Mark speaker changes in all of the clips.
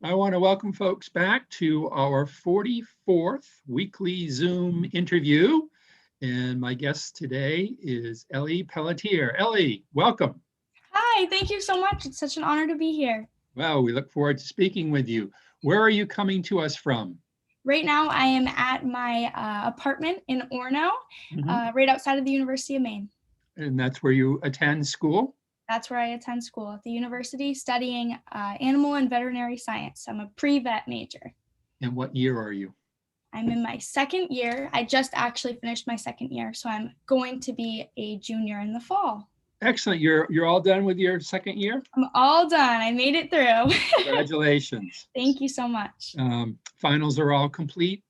Speaker 1: I want to welcome folks back to our 44th weekly Zoom interview. And my guest today is Ellie Pelletier. Ellie, welcome.
Speaker 2: Hi, thank you so much. It's such an honor to be here.
Speaker 1: Well, we look forward to speaking with you. Where are you coming to us from?
Speaker 2: Right now, I am at my apartment in Orono,
Speaker 1: Mhm.
Speaker 2: right outside of the University of Maine.
Speaker 1: And that's where you attend school?
Speaker 2: That's where I attend school at the university, studying animal and veterinary science. I'm a pre-vet major.
Speaker 1: And what year are you?
Speaker 2: I'm in my second year. I just actually finished my second year, so I'm going to be a junior in the fall.
Speaker 1: Excellent. You're all done with your second year?
Speaker 2: I'm all done. I made it through.
Speaker 1: Congratulations.
Speaker 2: Thank you so much.
Speaker 1: Finals are all complete?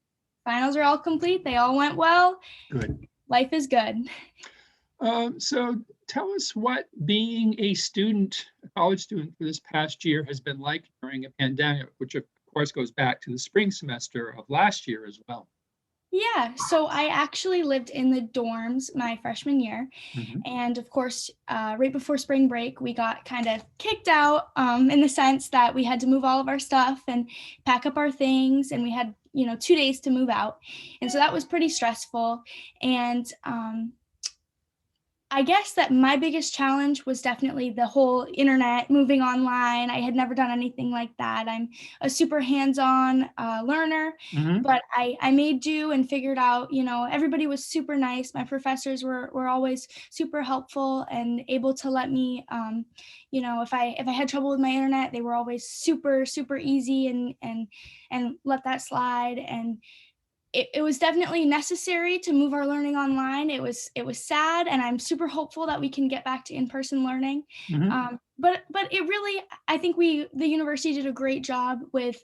Speaker 2: Finals are all complete. They all went well.
Speaker 1: Good.
Speaker 2: Life is good.
Speaker 1: So tell us what being a student, a college student for this past year has been like during a pandemic, which of course goes back to the spring semester of last year as well.
Speaker 2: Yeah, so I actually lived in the dorms my freshman year.
Speaker 1: Mhm.
Speaker 2: And of course, right before spring break, we got kind of kicked out in the sense that we had to move all of our stuff and pack up our things. And we had, 2 days to move out. And so that was pretty stressful. And I guess that my biggest challenge was definitely the whole internet, moving online. I had never done anything like that. I'm a super hands-on learner,
Speaker 1: Mhm.
Speaker 2: but I made do and figured out, everybody was super nice. My professors were always super helpful and able to let me, if I had trouble with my internet, they were always super, super easy and let that slide. And it was definitely necessary to move our learning online. It was sad, and I'm super hopeful that we can get back to in-person learning.
Speaker 1: Mhm.
Speaker 2: But it really, I think the university did a great job with,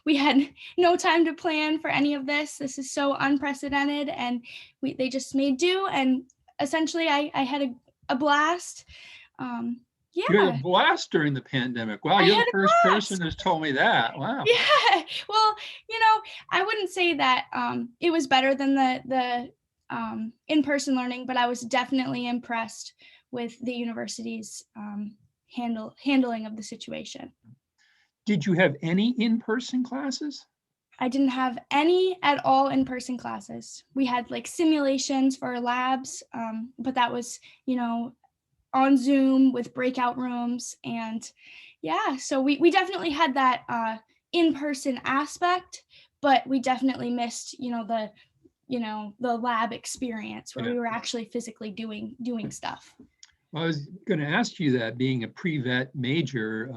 Speaker 2: we had no time to plan for any of this. This is so unprecedented, and they just made do. And essentially, I had a blast.
Speaker 1: You had a
Speaker 2: Yeah,
Speaker 1: blast during the pandemic. Wow,
Speaker 2: I
Speaker 1: you're
Speaker 2: had
Speaker 1: the
Speaker 2: a
Speaker 1: first person
Speaker 2: blast.
Speaker 1: who's told me that. Wow.
Speaker 2: Yeah, well, I wouldn't say that it was better than the in-person learning, but I was definitely impressed with the university's handling of the situation.
Speaker 1: Did you have any in-person classes?
Speaker 2: I didn't have any at all in-person classes. We had like simulations for our labs, but that was, on Zoom with breakout rooms. And yeah, so we definitely had that in-person aspect, but we definitely missed, the lab experience where
Speaker 1: Yeah.
Speaker 2: we were actually physically doing stuff.
Speaker 1: Well, I was going to ask you that being a pre-vet major,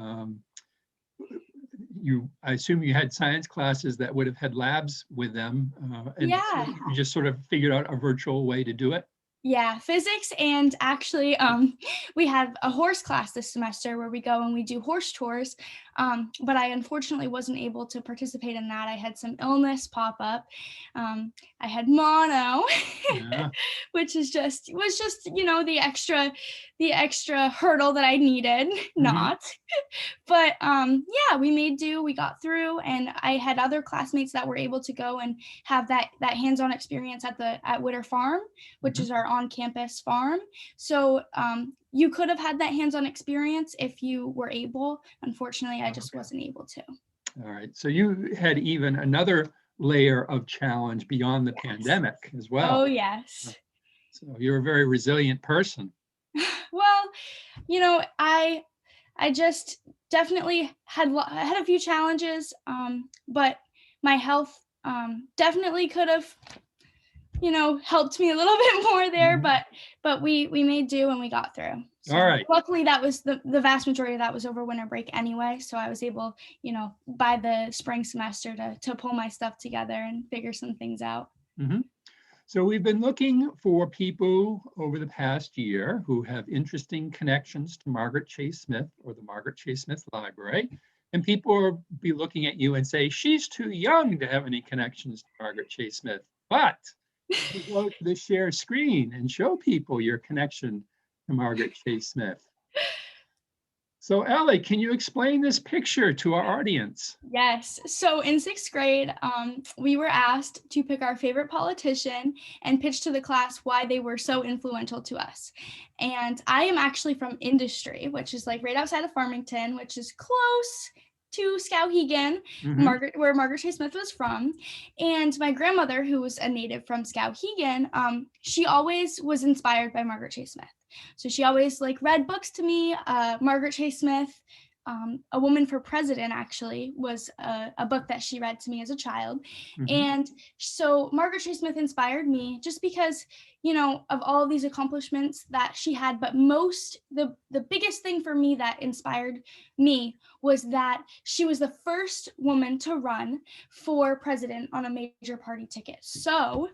Speaker 1: I assume you had science classes that would have had labs with them, and so
Speaker 2: Yeah.
Speaker 1: you just sort of figured out a virtual way to do it.
Speaker 2: Yeah, physics, and actually we have a horse class this semester where we go and we do horse tours, but I unfortunately wasn't able to participate in that. I had some illness pop up. I had mono,
Speaker 1: Yeah.
Speaker 2: which was just the extra hurdle that I needed.
Speaker 1: Mhm.
Speaker 2: Not. But yeah, we made do, we got through, and I had other classmates that were able to go and have that hands-on experience at Witter Farm, which
Speaker 1: Mhm.
Speaker 2: is our on-campus farm. So you could have had that hands-on experience if you were able. Unfortunately, I just
Speaker 1: Okay.
Speaker 2: wasn't able to.
Speaker 1: All right. So you had even another layer of challenge beyond the
Speaker 2: Yes.
Speaker 1: pandemic as
Speaker 2: Oh
Speaker 1: well.
Speaker 2: yes.
Speaker 1: So you're a very resilient person.
Speaker 2: Well, I just definitely had a few challenges, but my health definitely could have, helped me a little bit more there.
Speaker 1: Mhm.
Speaker 2: But we made do and we got through. So
Speaker 1: All right.
Speaker 2: luckily, that was the vast majority of that was over winter break anyway. So I was able, by the spring semester to pull my stuff together and figure some things out.
Speaker 1: Mhm. So we've been looking for people over the past year who have interesting connections to Margaret Chase Smith or the Margaret Chase Smith Library. And people will be looking at you and say, she's too young to have any connections to Margaret Chase Smith. But you go to the share screen and show people your connection to Margaret Chase Smith. So Ellie, can you explain this picture to our audience?
Speaker 2: Yes. So in sixth grade, we were asked to pick our favorite politician and pitch to the class why they were so influential to us. And I am actually from industry, which is like right outside of Farmington, which is close to Skowhegan, where Margaret Chase Smith was from. And my grandmother, who was a native from Skowhegan, she always was inspired by Margaret Chase Smith. So she always like read books to me. Margaret Chase Smith, A Woman for President, actually was a book that she read to me as a child. And so Margaret Chase Smith inspired me just because, you know, of all of these accomplishments that she had, but the biggest thing for me that inspired me was that she was the first woman to run for president on a major party ticket. So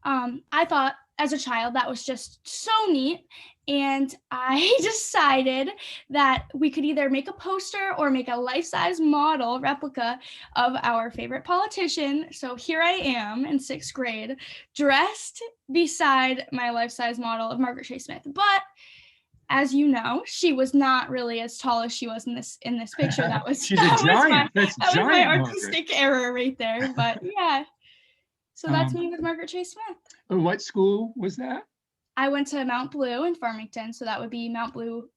Speaker 2: I thought as a child that was just so neat. And I decided that we could either make a poster or make a life-size model replica of our favorite politician. So here I am in 6th grade, dressed beside my life-size model of Margaret Chase Smith. But as you know, she was not really as tall as she was in this picture. That was
Speaker 1: she's a giant.
Speaker 2: That was my artistic error right there. But yeah. So that's me with Margaret Chase Smith.
Speaker 1: What school was that?
Speaker 2: I went to Mount Blue in Farmington, so that would be Mount Blue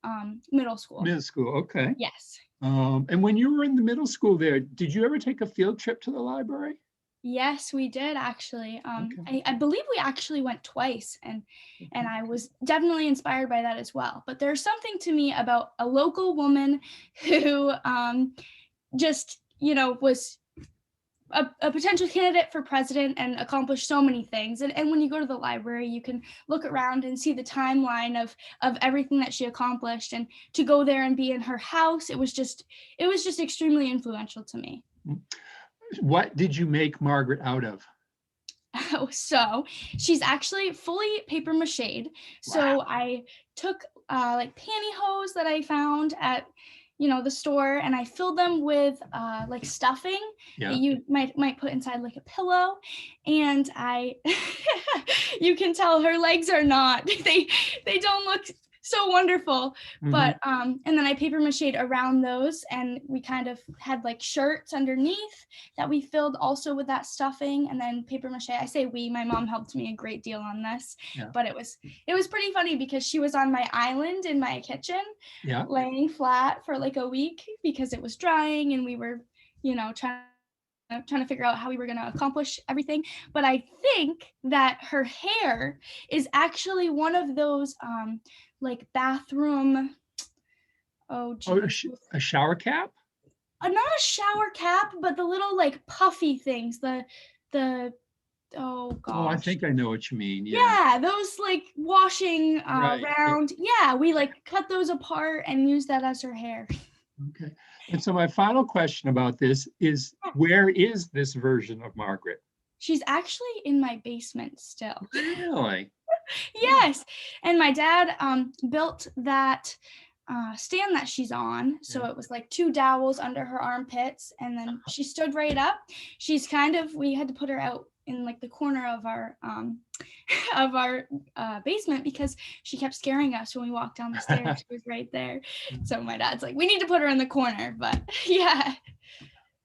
Speaker 2: Middle School.
Speaker 1: Middle school, okay.
Speaker 2: Yes.
Speaker 1: And when you were in the middle school there, did you ever take a field trip to the library?
Speaker 2: Yes, we did actually. I believe we actually went twice, and I was definitely inspired by that as well. But there's something to me about a local woman who just, you know, was a potential candidate for president and accomplished so many things. And when you go to the library, you can look around and see the timeline of everything that she accomplished, and to go there and be in her house, it was just extremely influential to me.
Speaker 1: What did you make Margaret out of?
Speaker 2: So she's actually fully paper mached. So
Speaker 1: Wow.
Speaker 2: I took like pantyhose that I found at, you know, the store, and I filled them with like stuffing that you might put inside like a pillow. And I you can tell her legs are not, they don't look so wonderful. But and then I paper mached around those, and we kind of had like shirts underneath that we filled also with that stuffing, and then paper mache. I say we, my mom helped me a great deal on this. But it was pretty funny because she was on my island in my kitchen, laying flat for like a week because it was drying, and we were, you know, trying to figure out how we were going to accomplish everything. But I think that her hair is actually one of those like bathroom,
Speaker 1: a shower cap?
Speaker 2: Not a shower cap, but the little like puffy things, oh gosh.
Speaker 1: Oh, I think I know what you mean.
Speaker 2: Yeah, those like washing round. Yeah, we like cut those apart and use that as her hair.
Speaker 1: Okay. And so my final question about this is, where is this version of Margaret?
Speaker 2: She's actually in my basement still.
Speaker 1: Really?
Speaker 2: Yes. And my dad built that stand that she's on. So it was like 2 dowels under her armpits, and then she stood right up. She's we had to put her out in like the corner of our basement because she kept scaring us when we walked down the stairs. She was right there. So my dad's like, we need to put her in the corner, but yeah.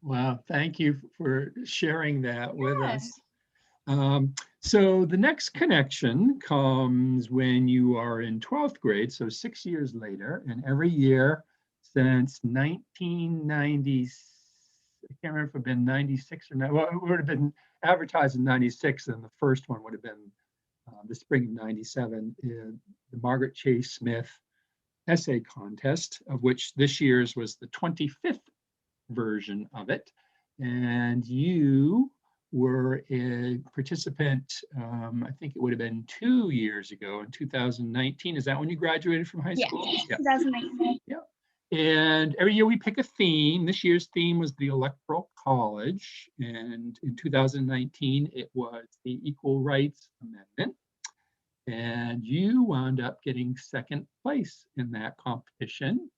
Speaker 1: Wow, thank you for sharing that with us. So the next connection comes when you are in 12th grade, so 6 years later, and every year since 1990, I can't remember if it had been 96 or not. Well, it would have been advertised in 96, and the first one would have been the spring of 97, the Margaret Chase Smith essay contest, of which this year's was the 25th version of it. And you were a participant, I think it would have been 2 years ago in 2019. Is that when you graduated from high school?
Speaker 2: Yeah, 2019.
Speaker 1: Yeah. And every year we pick a theme. This year's theme was the Electoral College. And in 2019, it was the Equal Rights Amendment. And you wound up getting 2nd place in that competition.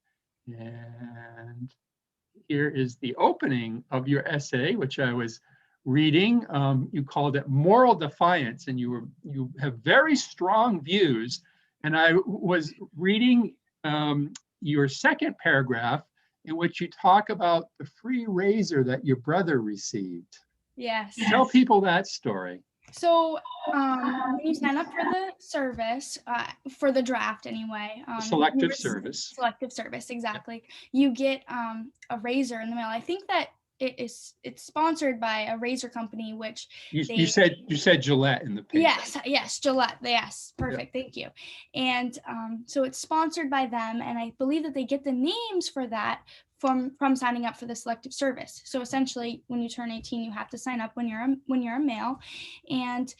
Speaker 1: And here is the opening of your essay, which I was reading. You called it Moral Defiance, and you have very strong views. And I was reading your 2nd paragraph, in which you talk about the free razor that your brother received.
Speaker 2: Yes.
Speaker 1: Tell people that story.
Speaker 2: So when you sign up for the service, for the draft anyway,
Speaker 1: Selective service.
Speaker 2: selective service, exactly. You get a razor in the mail. I think that it's sponsored by a razor company, which
Speaker 1: You said Gillette in the paper.
Speaker 2: Yes, Gillette. Yes, perfect. Thank you. And so it's sponsored by them, and I believe that they get the names for that from signing up for the selective service. So essentially, when you turn 18, you have to sign up when you're a male, and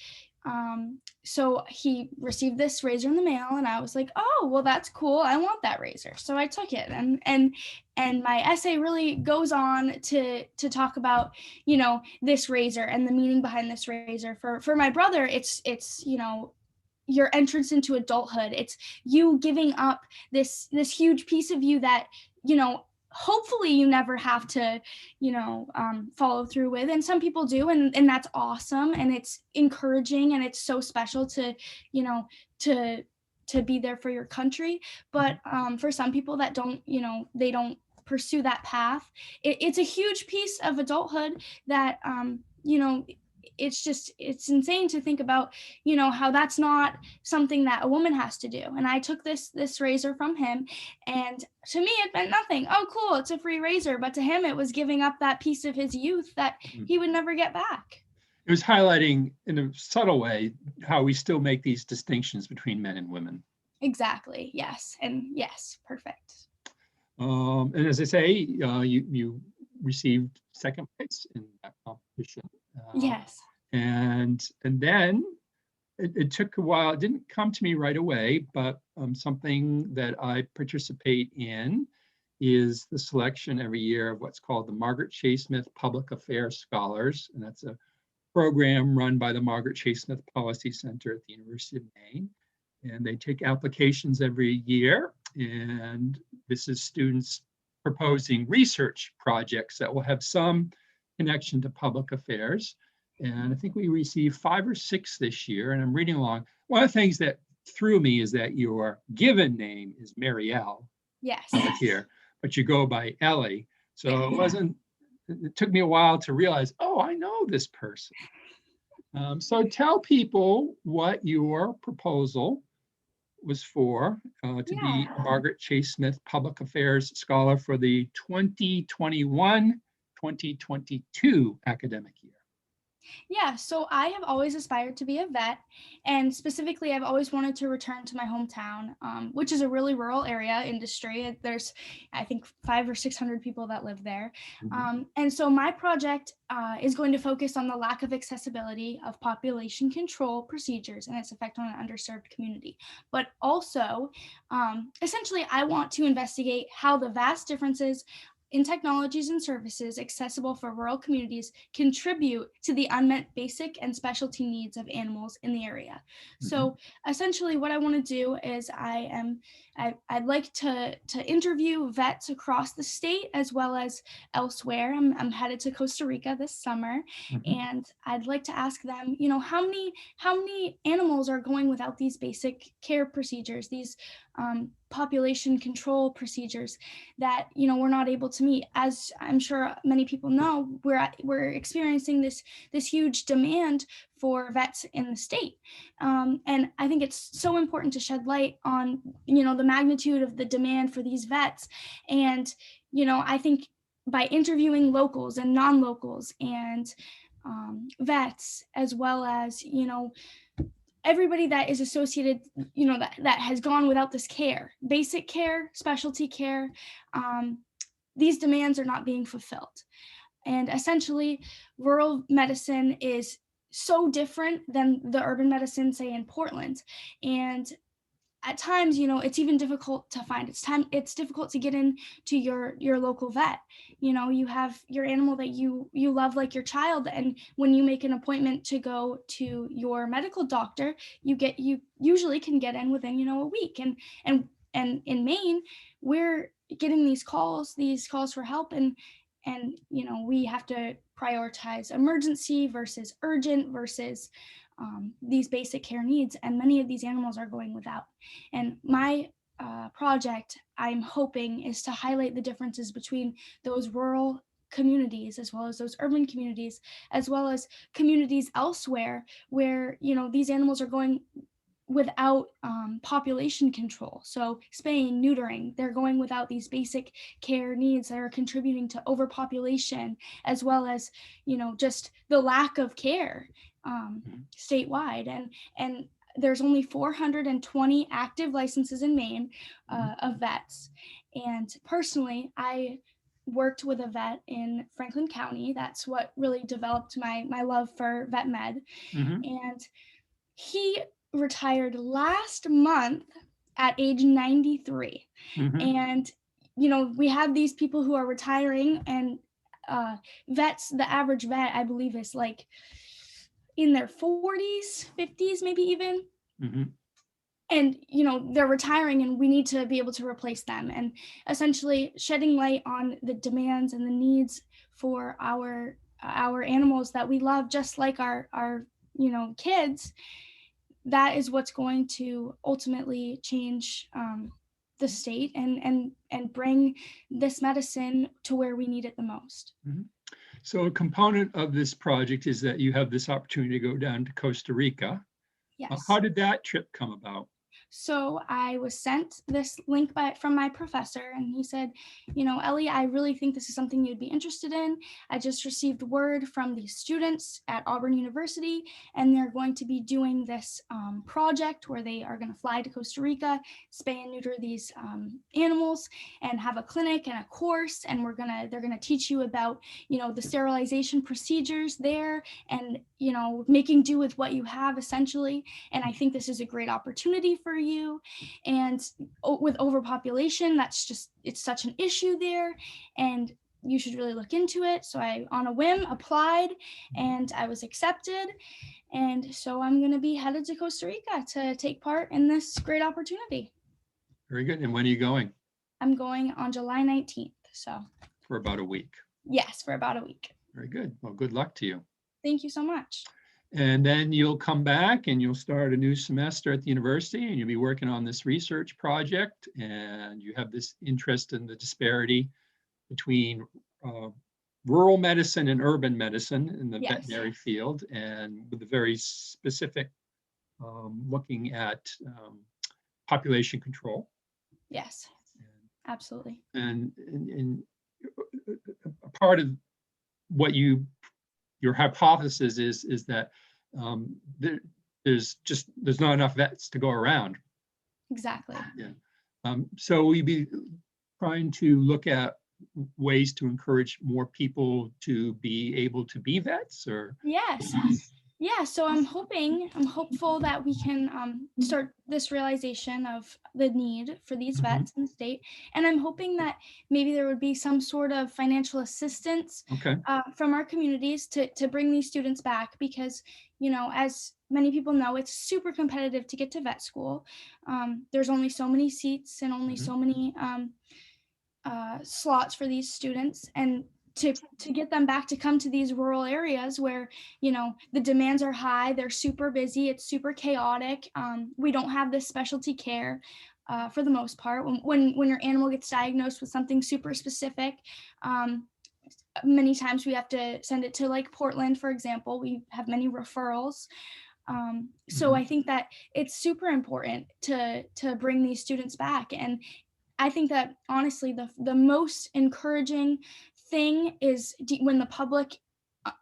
Speaker 2: so he received this razor in the mail, and I was like, oh, well, that's cool. I want that razor. So I took it, and my essay really goes on to talk about, this razor and the meaning behind this razor. For my brother, it's your entrance into adulthood. It's you giving up this huge piece of you that, hopefully you never have to, follow through with. And some people do, and that's awesome. And it's encouraging, and it's so special to, to be there for your country. But for some people that don't, they don't pursue that path, it's a huge piece of adulthood that, it's insane to think about, how that's not something that a woman has to do. And I took this razor from him, and to me it meant nothing. Oh, cool, it's a free razor. But to him, it was giving up that piece of his youth that he would never get back.
Speaker 1: It was highlighting in a subtle way how we still make these distinctions between men and women.
Speaker 2: Exactly. Yes. And yes, perfect.
Speaker 1: And as I say, you received second place in that competition.
Speaker 2: Yes.
Speaker 1: And then it took a while. It didn't come to me right away, but something that I participate in is the selection every year of what's called the Margaret Chase Smith Public Affairs Scholars. And that's a program run by the Margaret Chase Smith Policy Center at the University of Maine. And they take applications every year. And this is students proposing research projects that will have some connection to public affairs. And I think we received 5 or 6 this year, and I'm reading along. One of the things that threw me is that your given name is Marielle Pelletier, but you go by Ellie. So it took me a while to realize, oh, I know this person. So tell people what your proposal was for, to be a Margaret Chase Smith Public Affairs Scholar for the 2021-2022 academic year.
Speaker 2: Yeah, so I have always aspired to be a vet, and specifically, I've always wanted to return to my hometown, which is a really rural area industry. There's, I think, 500 or 600 people that live there. And so my project is going to focus on the lack of accessibility of population control procedures and its effect on an underserved community. But also, essentially, I want to investigate how the vast differences in technologies and services accessible for rural communities contribute to the unmet basic and specialty needs of animals in the area. So essentially what I want to do is I'd like to interview vets across the state as well as elsewhere. I'm headed to Costa Rica this summer, and I'd like to ask them, how many animals are going without these basic care procedures, these population control procedures that we're not able to meet. As I'm sure many people know, we're experiencing this huge demand for vets in the state, and I think it's so important to shed light on the magnitude of the demand for these vets. And I think by interviewing locals and non-locals and vets, as well as everybody that is associated, that has gone without this care, basic care, specialty care, these demands are not being fulfilled. And essentially, rural medicine is so different than the urban medicine, say in Portland. And at times, it's even difficult to find. It's difficult to get into your local vet. You have your animal that you love like your child, and when you make an appointment to go to your medical doctor, you usually can get in within a week. And in Maine, we're getting these calls for help, and we have to prioritize emergency versus urgent versus these basic care needs, and many of these animals are going without. And my project, I'm hoping, is to highlight the differences between those rural communities, as well as those urban communities, as well as communities elsewhere where, these animals are going without population control. So spaying, neutering, they're going without these basic care needs that are contributing to overpopulation, as well as, just the lack of care statewide. And there's only 420 active licenses in Maine of vets. And personally, I worked with a vet in Franklin County. That's what really developed my love for vet med. And he retired last month at age 93. And we have these people who are retiring, and vets, the average vet, I believe, is like in their 40s, 50s, maybe even. And they're retiring, and we need to be able to replace them, and essentially shedding light on the demands and the needs for our animals that we love, just like our kids. That is what's going to ultimately change the state and bring this medicine to where we need it the most.
Speaker 1: So a component of this project is that you have this opportunity to go down to Costa Rica.
Speaker 2: Yes.
Speaker 1: How did that trip come about?
Speaker 2: So I was sent this link from my professor, and he said, Ellie, I really think this is something you'd be interested in. I just received word from these students at Auburn University, and they're going to be doing this project where they are going to fly to Costa Rica, spay and neuter these animals, and have a clinic and a course, and they're gonna teach you about the sterilization procedures there, and making do with what you have, essentially. And I think this is a great opportunity for you. And with overpopulation, it's such an issue there, and you should really look into it. So I, on a whim, applied, and I was accepted. And so I'm going to be headed to Costa Rica to take part in this great opportunity.
Speaker 1: Very good. And when are you going?
Speaker 2: I'm going on July 19th. So
Speaker 1: for about a week.
Speaker 2: Yes, for about a week.
Speaker 1: Very good. Well, good luck to you.
Speaker 2: Thank you so much.
Speaker 1: And then you'll come back and you'll start a new semester at the university, and you'll be working on this research project, and you have this interest in the disparity between rural medicine and urban medicine in the veterinary field, and with a very specific looking at population control.
Speaker 2: Yes, absolutely.
Speaker 1: And a part of what your hypothesis is that there's not enough vets to go around.
Speaker 2: Exactly.
Speaker 1: Yeah. So we'd be trying to look at ways to encourage more people to be able to be vets, or?
Speaker 2: Yes. Yeah, so I'm hopeful that we can start this realization of the need for these vets in the state. And I'm hoping that maybe there would be some sort of financial assistance from our communities to bring these students back, because, as many people know, it's super competitive to get to vet school. There's only so many seats and only so many slots for these students, and to get them back to come to these rural areas where the demands are high, they're super busy, it's super chaotic. We don't have this specialty care for the most part. When your animal gets diagnosed with something super specific, many times we have to send it to like Portland, for example. We have many referrals. So I think that it's super important to bring these students back. And I think that honestly, the most encouraging thing is when the public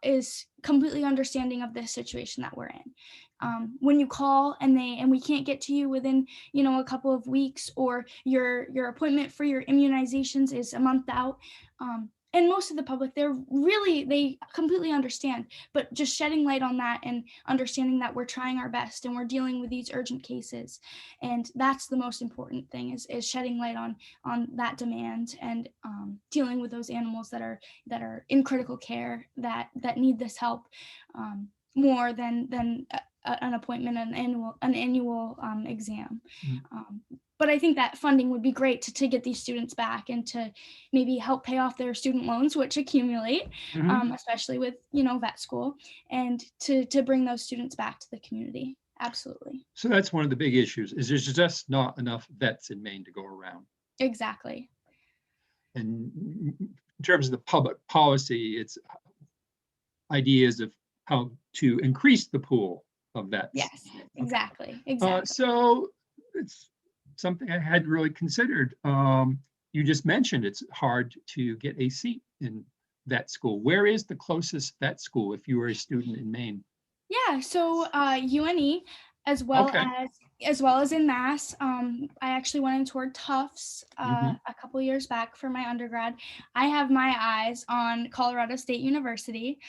Speaker 2: is completely understanding of this situation that we're in. When you call and we can't get to you within a couple of weeks, or your appointment for your immunizations is a month out, and most of the public, they completely understand, but just shedding light on that and understanding that we're trying our best and we're dealing with these urgent cases. And that's the most important thing, is shedding light on that demand, and dealing with those animals that are in critical care, that need this help more than an appointment, an annual exam. But I think that funding would be great to get these students back, and to maybe help pay off their student loans, which accumulate, especially with vet school, and to bring those students back to the community. Absolutely.
Speaker 1: So that's one of the big issues, is there's just not enough vets in Maine to go around.
Speaker 2: Exactly.
Speaker 1: And in terms of the public policy, it's ideas of how to increase the pool of vets.
Speaker 2: Yes,
Speaker 1: Okay.
Speaker 2: exactly. Exactly.
Speaker 1: So it's something I hadn't really considered. You just mentioned it's hard to get a seat in vet school. Where is the closest vet school if you were a student in Maine?
Speaker 2: Yeah, so UNE
Speaker 1: Okay.
Speaker 2: as well as in Mass. I actually went and toured Tufts
Speaker 1: Mhm.
Speaker 2: a couple years back for my undergrad. I have my eyes on Colorado State University.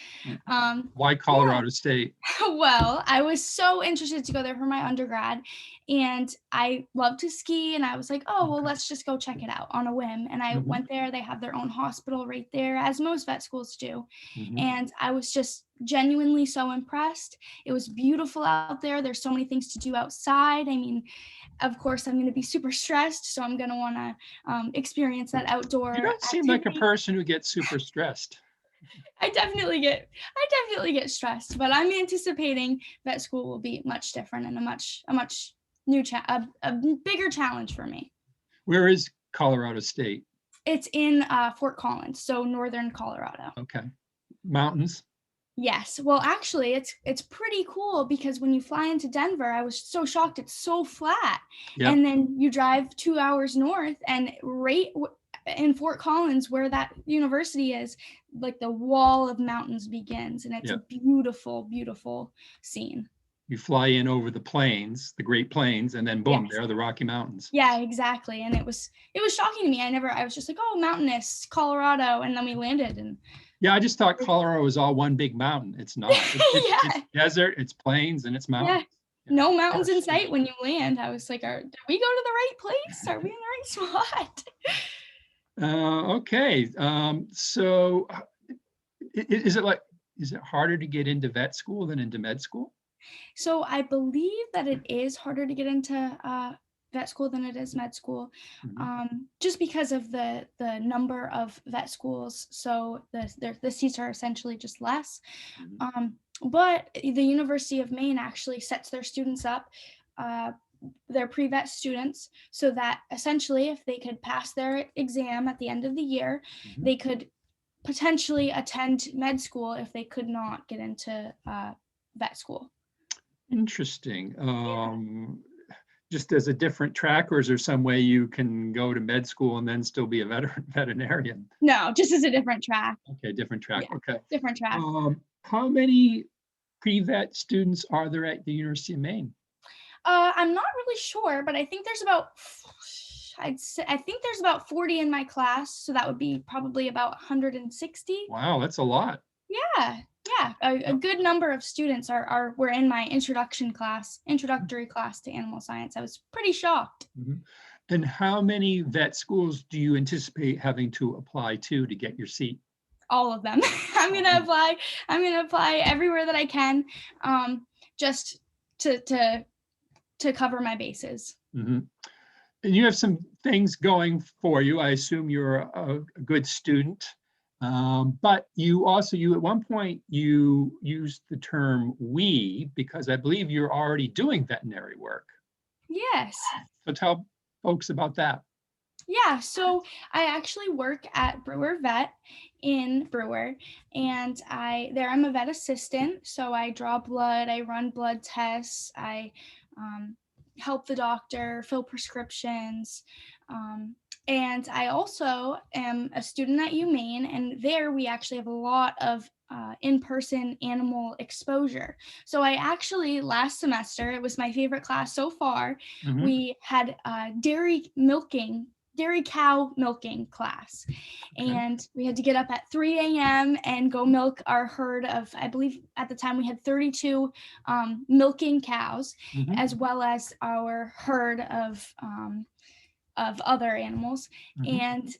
Speaker 1: Why
Speaker 2: Yeah.
Speaker 1: Colorado State?
Speaker 2: Well, I was so interested to go there for my undergrad, and I love to ski, and I was like, oh, well,
Speaker 1: Okay.
Speaker 2: let's just go check it out on a whim. And I
Speaker 1: Mhm.
Speaker 2: went there. They have their own hospital right there, as most vet schools do.
Speaker 1: Mhm.
Speaker 2: And I was just genuinely so impressed. It was beautiful out there. There's so many things to do outside. I mean, of course, I'm going to be super stressed, so I'm going to want to experience that outdoor
Speaker 1: You don't seem like a
Speaker 2: activity.
Speaker 1: person who gets super stressed.
Speaker 2: I definitely get stressed, but I'm anticipating vet school will be much different and a much a bigger challenge for me.
Speaker 1: Where is Colorado State?
Speaker 2: It's in Fort Collins, so northern Colorado.
Speaker 1: Okay. Mountains?
Speaker 2: Yes. Well, actually, it's pretty cool because when you fly into Denver, I was so shocked it's so flat.
Speaker 1: Yep.
Speaker 2: And then you drive 2 hours north and in Fort Collins, where that university is, like the wall of mountains begins, and it's
Speaker 1: Yep.
Speaker 2: a beautiful, beautiful scene.
Speaker 1: You fly in over the plains, the Great Plains, and then boom,
Speaker 2: Yes.
Speaker 1: there are the Rocky Mountains.
Speaker 2: Yeah, exactly. And it was shocking to me. I was just like, oh, mountainous Colorado, and then we landed and
Speaker 1: Yeah, I just thought Colorado was all one big mountain. It's not. It's
Speaker 2: yeah,
Speaker 1: desert, it's plains, and it's
Speaker 2: yeah.
Speaker 1: mountains. Yeah.
Speaker 2: No mountains in sight when you land. I was like, did we go to the right place? Are we in the right spot?
Speaker 1: Okay. So is it harder to get into vet school than into med school?
Speaker 2: So I believe that it is harder to get into vet school than it is med school, just because of the number of vet schools. So the seats are essentially just less. But the University of Maine actually sets their students up, their pre-vet students, so that essentially if they could pass their exam at the end of the year, they could potentially attend med school if they could not get into vet school.
Speaker 1: Interesting. Just as a different track, or is there some way you can go to med school and then still be a veterinarian?
Speaker 2: No, just as a different track.
Speaker 1: Okay, different track.
Speaker 2: Yeah,
Speaker 1: okay.
Speaker 2: different track.
Speaker 1: How many pre-vet students are there at the University of Maine?
Speaker 2: I'm not really sure, but I think there's about 40 in my class, so that would be probably about 160.
Speaker 1: Wow, that's a lot.
Speaker 2: Yeah. A good number of students were in my introductory class to animal science. I was pretty shocked.
Speaker 1: And how many vet schools do you anticipate having to apply to get your seat?
Speaker 2: All of them. I'm gonna apply everywhere that I can, just to cover my bases.
Speaker 1: And you have some things going for you. I assume you're a good student. But you at one point you used the term we, because I believe you're already doing veterinary work.
Speaker 2: Yes.
Speaker 1: So tell folks about that.
Speaker 2: Yeah, so I actually work at Brewer Vet in Brewer, and I'm a vet assistant. So I draw blood, I run blood tests, I help the doctor fill prescriptions. And I also am a student at UMaine, and there we actually have a lot of in-person animal exposure. So I actually, last semester, it was my favorite class so far, we had dairy cow milking class. Okay. And we had to get up at 3 a.m. and go milk our herd of, I believe at the time we had 32 milking cows, as well as our herd of other animals. And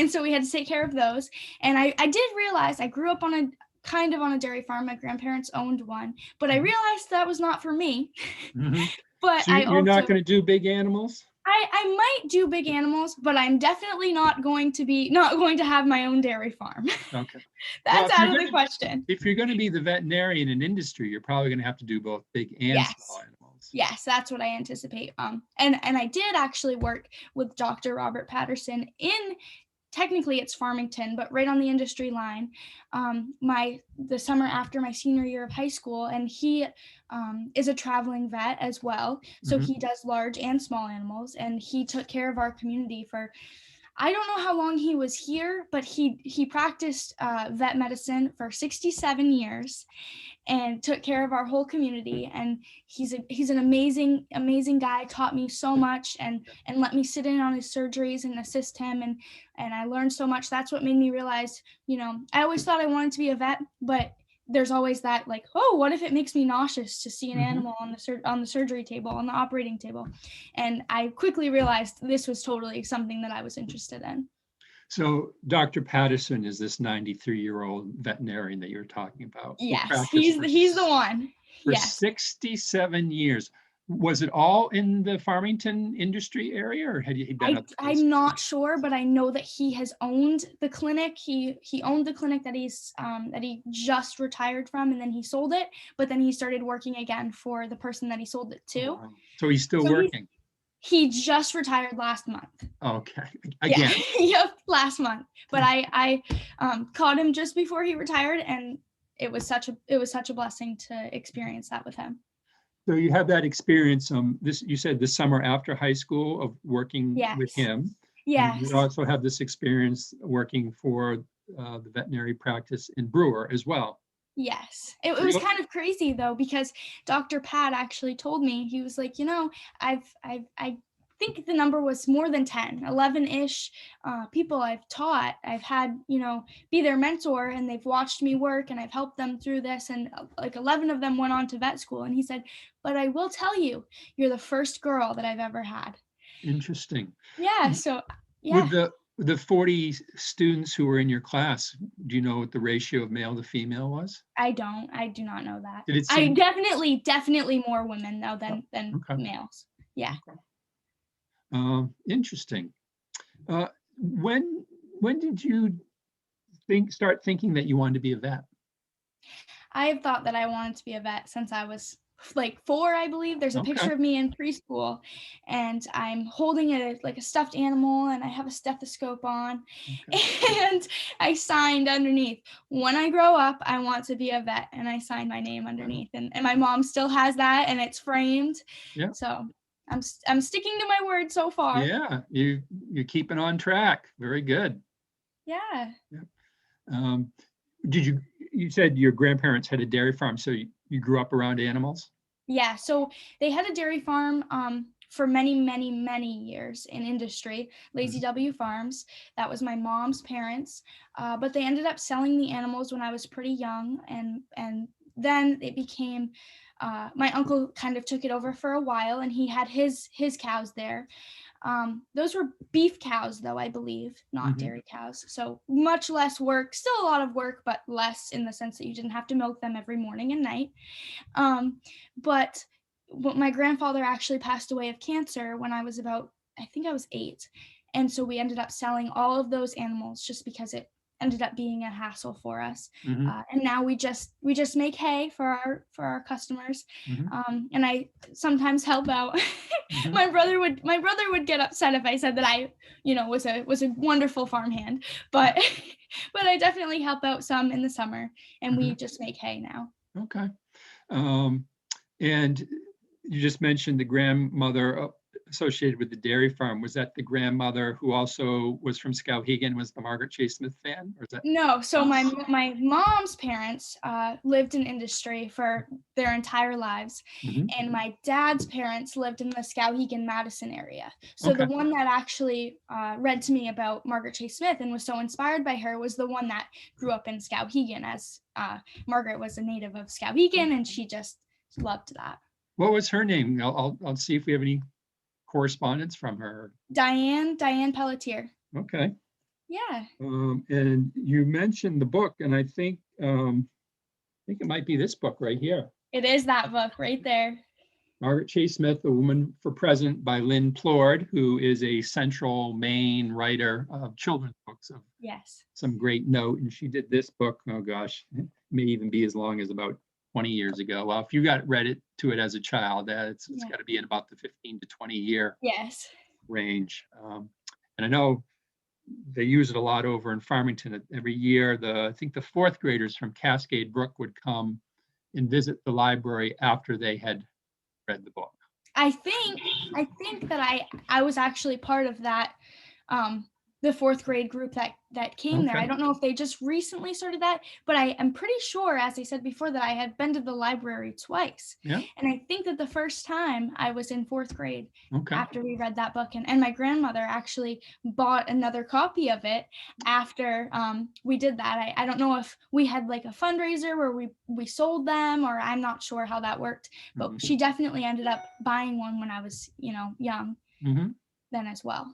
Speaker 2: so we had to take care of those. And I did realize I grew up on a dairy farm. My grandparents owned one, but I realized that was not for me. But
Speaker 1: so you're not going to do big animals?
Speaker 2: I might do big animals, but I'm definitely not going to have my own dairy farm.
Speaker 1: Okay.
Speaker 2: That's out of the question.
Speaker 1: If you're going to be the veterinarian in industry, you're probably going to have to do both big and small animals.
Speaker 2: Yes, that's what I anticipate. And I did actually work with Dr. Robert Patterson in technically it's Farmington, but right on the industry line, the summer after my senior year of high school. And he is a traveling vet as well. So he does large and small animals, and he took care of our community for, I don't know how long he was here, but he practiced vet medicine for 67 years and took care of our whole community. And he's an amazing guy, taught me so much, and let me sit in on his surgeries and assist him. And I learned so much. That's what made me realize, I always thought I wanted to be a vet, but there's always that, like, oh, what if it makes me nauseous to see an animal on the surgery table, on the operating table? And I quickly realized this was totally something that I was interested in.
Speaker 1: So Dr. Patterson is this 93-year-old veterinarian that you're talking about.
Speaker 2: Yes, he's the one.
Speaker 1: For
Speaker 2: yes.
Speaker 1: 67 years. Was it all in the Farmington industry area, or had he been?
Speaker 2: I'm not sure, but I know that he has owned the clinic. He owned the clinic that he just retired from, and then he sold it. But then he started working again for the person that he sold it to.
Speaker 1: Wow. So he's still working.
Speaker 2: He just retired last month.
Speaker 1: Okay, again.
Speaker 2: Yeah. Yep, last month. But I caught him just before he retired, and it was such a blessing to experience that with him.
Speaker 1: So you have that experience. You said the summer after high school of working with him.
Speaker 2: Yes.
Speaker 1: And you also have this experience working for the veterinary practice in Brewer as well.
Speaker 2: Yes. It was kind of crazy though, because Dr. Pat actually told me, he was like, I think the number was more than 10, 11-ish people I've taught. I've had, be their mentor, and they've watched me work, and I've helped them through this. And like 11 of them went on to vet school. And he said, but I will tell you, you're the first girl that I've ever had.
Speaker 1: Interesting.
Speaker 2: Yeah. So, yeah.
Speaker 1: With the 40 students who were in your class, do you know what the ratio of male to female was?
Speaker 2: I do not know that.
Speaker 1: Did it seem...
Speaker 2: definitely more women though than males. Yeah.
Speaker 1: Okay. Interesting. When did you start thinking that you wanted to be a vet?
Speaker 2: I have thought that I wanted to be a vet since I was like 4, I believe. There's a picture of me in preschool, and I'm holding a stuffed animal, and I have a stethoscope on, and I signed underneath, when I grow up, I want to be a vet, and I signed my name underneath, and my mom still has that, and it's framed. Yeah. So I'm sticking to my word so far.
Speaker 1: Yeah, you're keeping on track. Very good.
Speaker 2: Yeah.
Speaker 1: You said your grandparents had a dairy farm, so you grew up around animals?
Speaker 2: Yeah, so they had a dairy farm for many, many, many years in industry, Lazy W Farms. That was my mom's parents, but they ended up selling the animals when I was pretty young, and then it became, my uncle kind of took it over for a while, and he had his cows there. Those were beef cows, though, I believe, not dairy cows. So much less work, still a lot of work, but less in the sense that you didn't have to milk them every morning and night. But my grandfather actually passed away of cancer when I was I think I was 8. And so we ended up selling all of those animals just because it ended up being a hassle for us. And now we just make hay for our customers. And I sometimes help out. My brother would get upset if I said that I, was a wonderful farmhand, but I definitely help out some in the summer, and we just make hay now.
Speaker 1: Okay. And you just mentioned the grandmother associated with the dairy farm. Was that the grandmother who also was from Skowhegan, was the Margaret Chase Smith fan? Or is that...
Speaker 2: No, so my mom's parents lived in industry for their entire lives, and my dad's parents lived in the Skowhegan, Madison area. So the one that actually read to me about Margaret Chase Smith and was so inspired by her was the one that grew up in Skowhegan, as Margaret was a native of Skowhegan, and she just loved that.
Speaker 1: What was her name? I'll see if we have any correspondence from her.
Speaker 2: Diane Pelletier.
Speaker 1: Okay.
Speaker 2: Yeah.
Speaker 1: And you mentioned the book, and I think it might be this book right here.
Speaker 2: It is that book right there.
Speaker 1: Margaret Chase Smith, A Woman for President, by Lynn Plord, who is a Central Maine writer of children's books of some great note. And she did this book, oh gosh, it may even be as long as about 20 years ago. Well, if you read it as a child, it's got to be in about the 15 to 20 year range. And I know they use it a lot over in Farmington. Every year, I think the fourth graders from Cascade Brook would come and visit the library after they had read the book.
Speaker 2: I think that I was actually part of that, the fourth grade group that came there.
Speaker 1: Okay.
Speaker 2: I don't know if they just recently started that, but I am pretty sure, as I said before, that I had been to the library twice.
Speaker 1: Yeah.
Speaker 2: And I think that the first time I was in fourth grade
Speaker 1: Okay.
Speaker 2: after we read that book, and my grandmother actually bought another copy of it after we did that. I don't know if we had like a fundraiser where we sold them, or I'm not sure how that worked, but she definitely ended up buying one when I was, young then as well.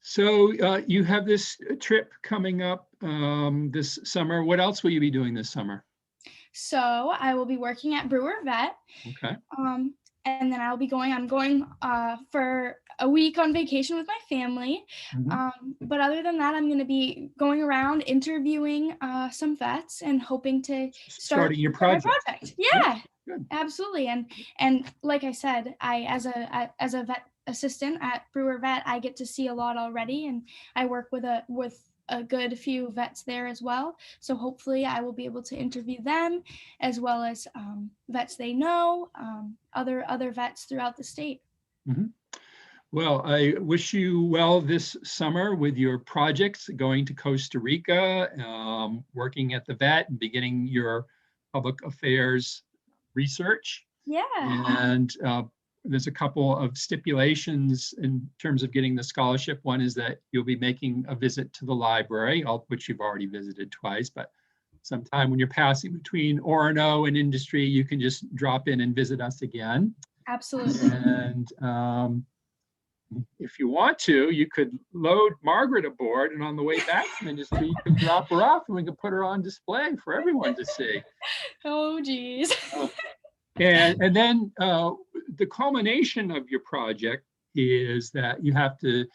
Speaker 1: So you have this trip coming up this summer. What else will you be doing this summer?
Speaker 2: So I will be working at Brewer Vet.
Speaker 1: Okay.
Speaker 2: And then I'm going for a week on vacation with my family. But other than that, I'm going to be going around interviewing some vets and hoping to
Speaker 1: starting your project.
Speaker 2: My project. Yeah,
Speaker 1: good.
Speaker 2: Absolutely. And like I said, I as a vet assistant at Brewer Vet, I get to see a lot already, and I work with a good few vets there as well. So hopefully I will be able to interview them, as well as vets they know, other vets throughout the state.
Speaker 1: Well, I wish you well this summer with your projects, going to Costa Rica, working at the vet, and beginning your public affairs research.
Speaker 2: Yeah.
Speaker 1: And there's a couple of stipulations in terms of getting the scholarship. One is that you'll be making a visit to the library, which you've already visited twice, but sometime when you're passing between Orono and Industry, you can just drop in and visit us again.
Speaker 2: Absolutely.
Speaker 1: And if you want to, you could load Margaret aboard, and on the way back from Industry, you can drop her off and we can put her on display for everyone to see.
Speaker 2: Oh, geez.
Speaker 1: And then the culmination of your project is that you have to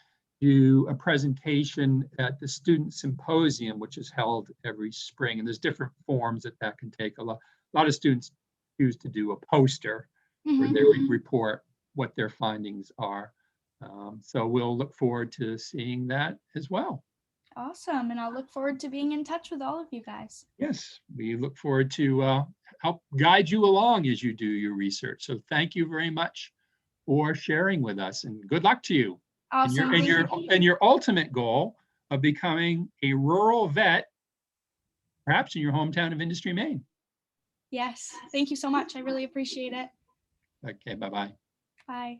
Speaker 1: do a presentation at the Student Symposium, which is held every spring. And there's different forms that can take. A lot of students choose to do a poster where they report what their findings are. So we'll look forward to seeing that as well.
Speaker 2: Awesome. And I'll look forward to being in touch with all of you guys.
Speaker 1: Yes, we look forward to help guide you along as you do your research. So thank you very much for sharing with us, and good luck to you.
Speaker 2: Awesome.
Speaker 1: And your ultimate goal of becoming a rural vet, perhaps in your hometown of Industry, Maine.
Speaker 2: Yes. Thank you so much. I really appreciate it.
Speaker 1: Okay, bye-bye.
Speaker 2: Bye.